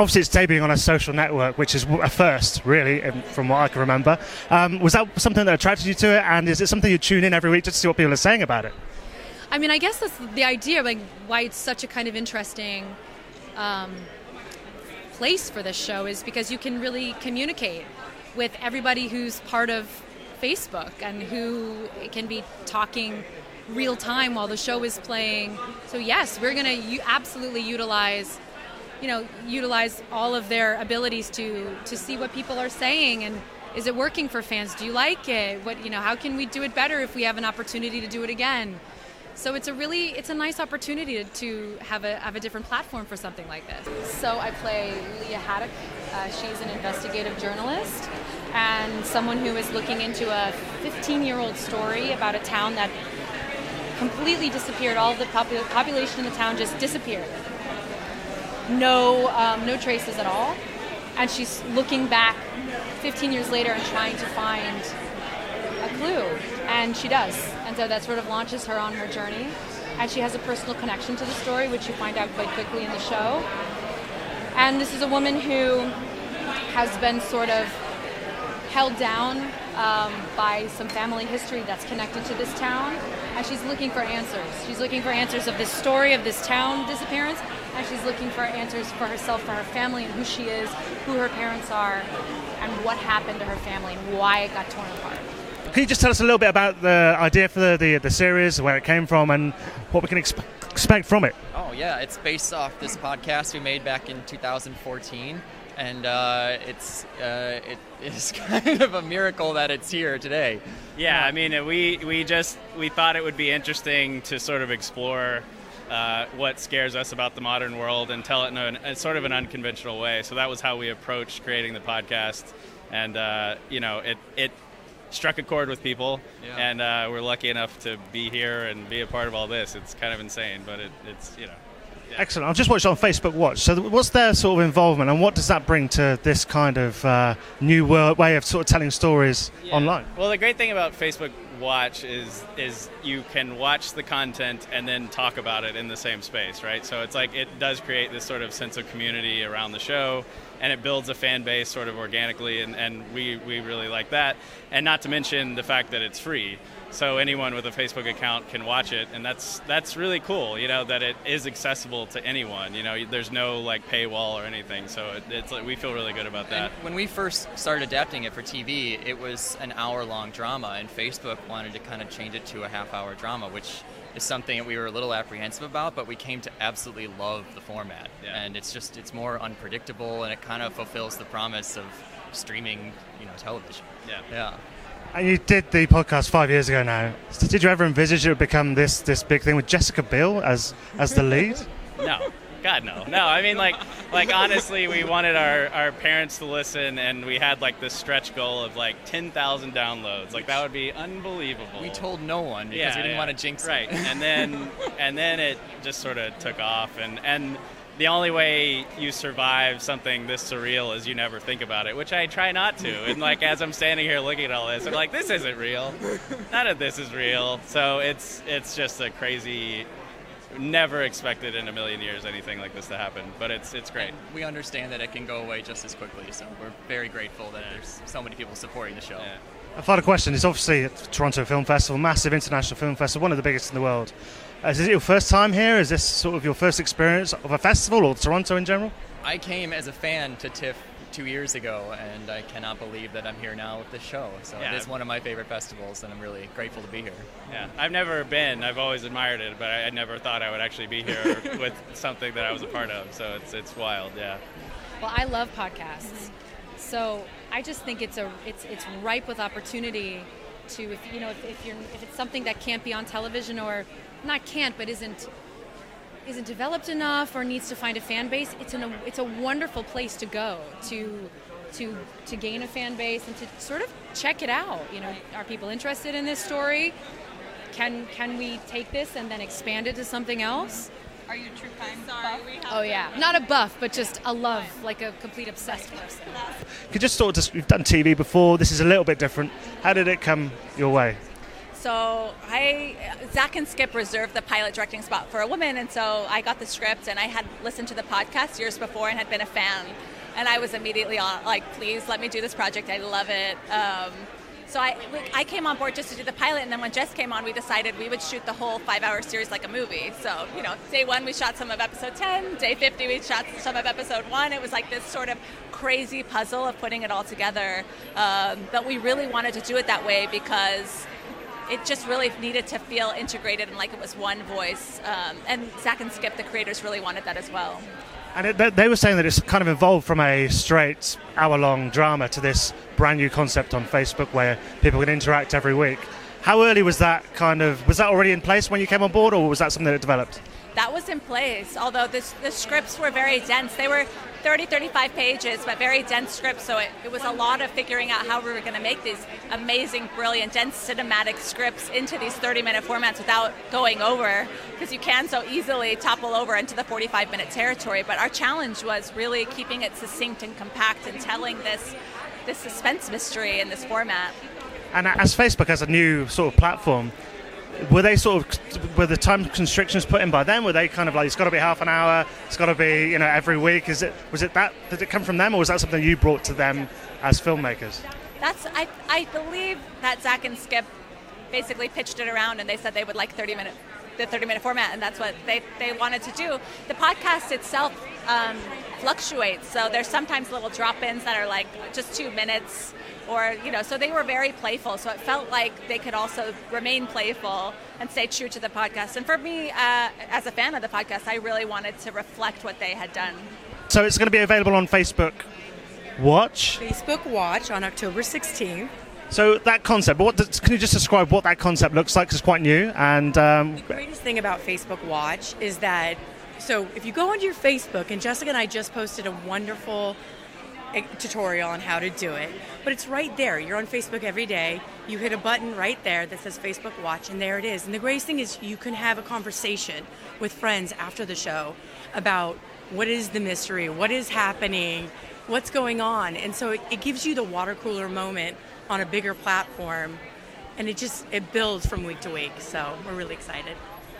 obviously it's debuting on a social network, which is a first, really, from what I can remember. Was that something that attracted you to it, and is it something you tune in every week just to see what people are saying about it? I mean, I guess that's the idea, like why it's such a kind of interesting place for this show is because you can really communicate with everybody who's part of Facebook and who can be talking real time while the show is playing. So yes, we're going to absolutely utilize all of their abilities to see what people are saying, and is it working for fans? Do you like it? How can we do it better if we have an opportunity to do it again? So it's a nice opportunity to have a different platform for something like this. So I play Lia Haddock. She's an investigative journalist and someone who is looking into a 15-year-old story about a town that completely disappeared. All of the population in the town just disappeared. No traces at all. And she's looking back 15 years later and trying to find a clue. And she does. And so that sort of launches her on her journey. And she has a personal connection to the story, which you find out quite quickly in the show. And this is a woman who has been sort of held down by some family history that's connected to this town. And she's looking for answers. She's looking for answers of this story of this town disappearance. And she's looking for answers for herself, for her family, and who she is, who her parents are, and what happened to her family, and why it got torn apart. Can you just tell us a little bit about the idea for the series, where it came from, and what we can expect from it? Oh, yeah. It's based off this podcast we made back in 2014. And it is kind of a miracle that it's here today. Yeah, I mean, we thought it would be interesting to sort of explore what scares us about the modern world and tell it in a sort of an unconventional way. So that was how we approached creating the podcast, and it struck a chord with people, and we're lucky enough to be here and be a part of all this. It's kind of insane, but it's. Yeah. Excellent. I've just watched on Facebook Watch. So what's their sort of involvement, and what does that bring to this kind of new way of sort of telling stories online? Well, the great thing about Facebook Watch is you can watch the content and then talk about it in the same space, right? So it's like it does create this sort of sense of community around the show, and it builds a fan base sort of organically, and we really like that. And not to mention the fact that it's free. So anyone with a Facebook account can watch it, and that's really cool, that it is accessible to anyone. There's no like paywall or anything, so it's like, we feel really good about that. And when we first started adapting it for TV, it was an hour-long drama, and Facebook wanted to kind of change it to a half-hour drama, which is something that we were a little apprehensive about, but we came to absolutely love the format. Yeah. And it's more unpredictable, and it kind of fulfills the promise of streaming, television. Yeah. And you did the podcast 5 years ago now. So did you ever envisage it would become this big thing with Jessica Biel as the lead? No. God, no. No, I mean, like honestly, we wanted our parents to listen, and we had, like, this stretch goal of, like, 10,000 downloads. Like, that would be unbelievable. We told no one because we didn't want to jinx it. Right, and then it just sort of took off, and the only way you survive something this surreal is you never think about it, which I try not to. And like as I'm standing here looking at all this, I'm like, this isn't real. None of this is real. So it's just a crazy, never expected in a million years anything like this to happen. But it's great. And we understand that it can go away just as quickly. So we're very grateful that there's so many people supporting the show. Yeah. A final question is obviously at the Toronto Film Festival, massive international film festival, one of the biggest in the world. Is it your first time here? Is this sort of your first experience of a festival or Toronto in general? I came as a fan to TIFF 2 years ago, and I cannot believe that I'm here now with this show. So it is one of my favorite festivals, and I'm really grateful to be here. Yeah, I've never been. I've always admired it, but I never thought I would actually be here with something that I was a part of. So it's wild, yeah. Well, I love podcasts, so I just think it's ripe with opportunity to if it's something that can't be on television or not can't but isn't developed enough or needs to find a fan base, it's a wonderful place to go to gain a fan base and to sort of check it out. Are people interested in this story? Can we take this and then expand it to something else? Are you a true crime buff? Oh yeah, not a buff, but just a love, like a complete obsessed person. Could you just you've done TV before. This is a little bit different. How did it come your way? So Zach and Skip reserved the pilot directing spot for a woman, and so I got the script, and I had listened to the podcast years before and had been a fan, and I was immediately on, like, please let me do this project. I love it. So I came on board just to do the pilot, and then when Jess came on, we decided we would shoot the whole 5-hour series like a movie. So, day 1 we shot some of episode 10, day 50 we shot some of episode 1. It was like this sort of crazy puzzle of putting it all together. But we really wanted to do it that way because it just really needed to feel integrated and like it was one voice. And Zach and Skip, the creators, really wanted that as well. And they were saying that it's kind of evolved from a straight hour-long drama to this brand new concept on Facebook where people can interact every week. How early was that was that already in place when you came on board, or was that something that developed? That was in place, although the scripts were very dense. They were 30, 35 pages, but very dense scripts, so it was a lot of figuring out how we were going to make these amazing, brilliant, dense cinematic scripts into these 30-minute formats without going over, because you can so easily topple over into the 45-minute territory. But our challenge was really keeping it succinct and compact and telling this suspense mystery in this format. And as Facebook as a new sort of platform, were the time constrictions put in by them? Were they kind of like, it's got to be half an hour, it's got to be every week? Did it come from them, or was that something you brought to them as filmmakers? I believe that Zach and Skip basically pitched it around, and they said they would like the 30-minute format, and that's what they wanted to do. The podcast itself fluctuates, so there's sometimes little drop-ins that are like just 2 minutes, or so they were very playful, so it felt like they could also remain playful and stay true to the podcast. And for me, as a fan of the podcast, I really wanted to reflect what they had done. So it's going to be available on Facebook Watch on October 16th. So that concept, can you just describe what that concept looks like? 'Cause it's quite new. And the greatest thing about Facebook Watch is that, so if you go onto your Facebook, and Jessica and I just posted a wonderful tutorial on how to do it, but it's right there. You're on Facebook every day. You hit a button right there that says Facebook Watch, and there it is. And the greatest thing is you can have a conversation with friends after the show about what is the mystery, what is happening, what's going on. And so it gives you the water cooler moment on a bigger platform, and it builds from week to week. So we're really excited.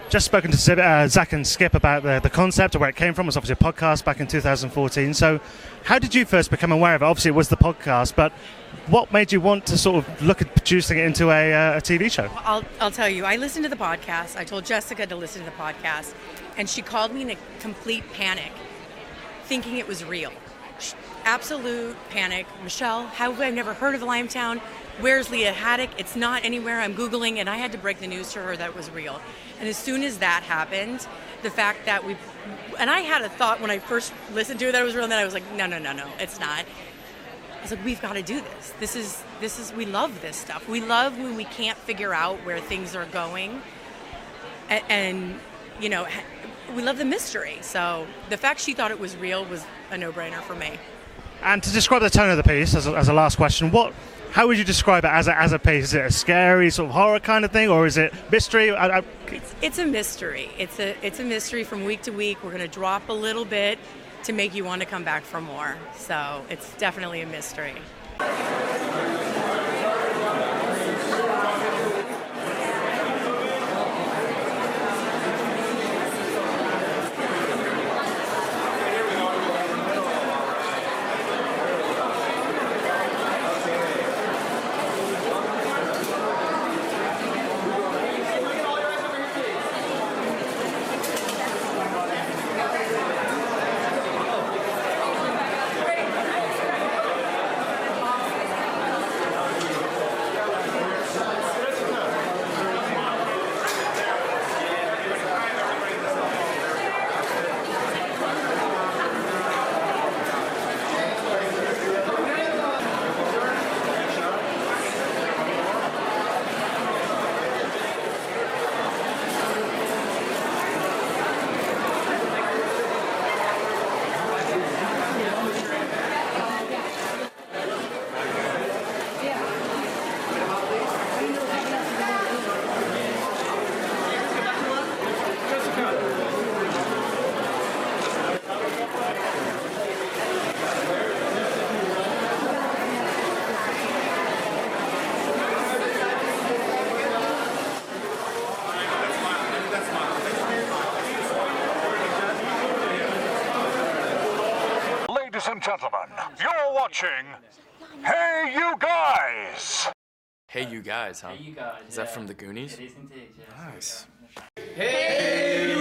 Just spoken to Zach and Skip about the concept, or where it came from. It was obviously a podcast back in 2014. So how did you first become aware of it? Obviously it was the podcast, but what made you want to sort of look at producing it into a TV show? I'll tell you, I listened to the podcast. I told Jessica to listen to the podcast, and she called me in a complete panic, thinking it was real. Absolute panic. Michelle, how have I never heard of Limetown? Where's Lia Haddock? It's not anywhere. I'm Googling, and I had to break the news to her that it was real. And as soon as that happened, the fact that and I had a thought when I first listened to it that it was real, and then I was like, no, it's not. I was like, we've got to do this. This is, we love this stuff. We love when we can't figure out where things are going. And we love the mystery. So the fact she thought it was real was a no-brainer for me. And to describe the tone of the piece, as a last question, how would you describe it as a piece? Is it a scary sort of horror kind of thing, or is it mystery? It's a mystery. It's a mystery from week to week. We're going to drop a little bit to make you want to come back for more. So it's definitely a mystery. Ladies and gentlemen, you're watching Hey You Guys! Hey You Guys, huh? Hey You Guys. Is that from the Goonies? It is indeed, yes. Nice. Hey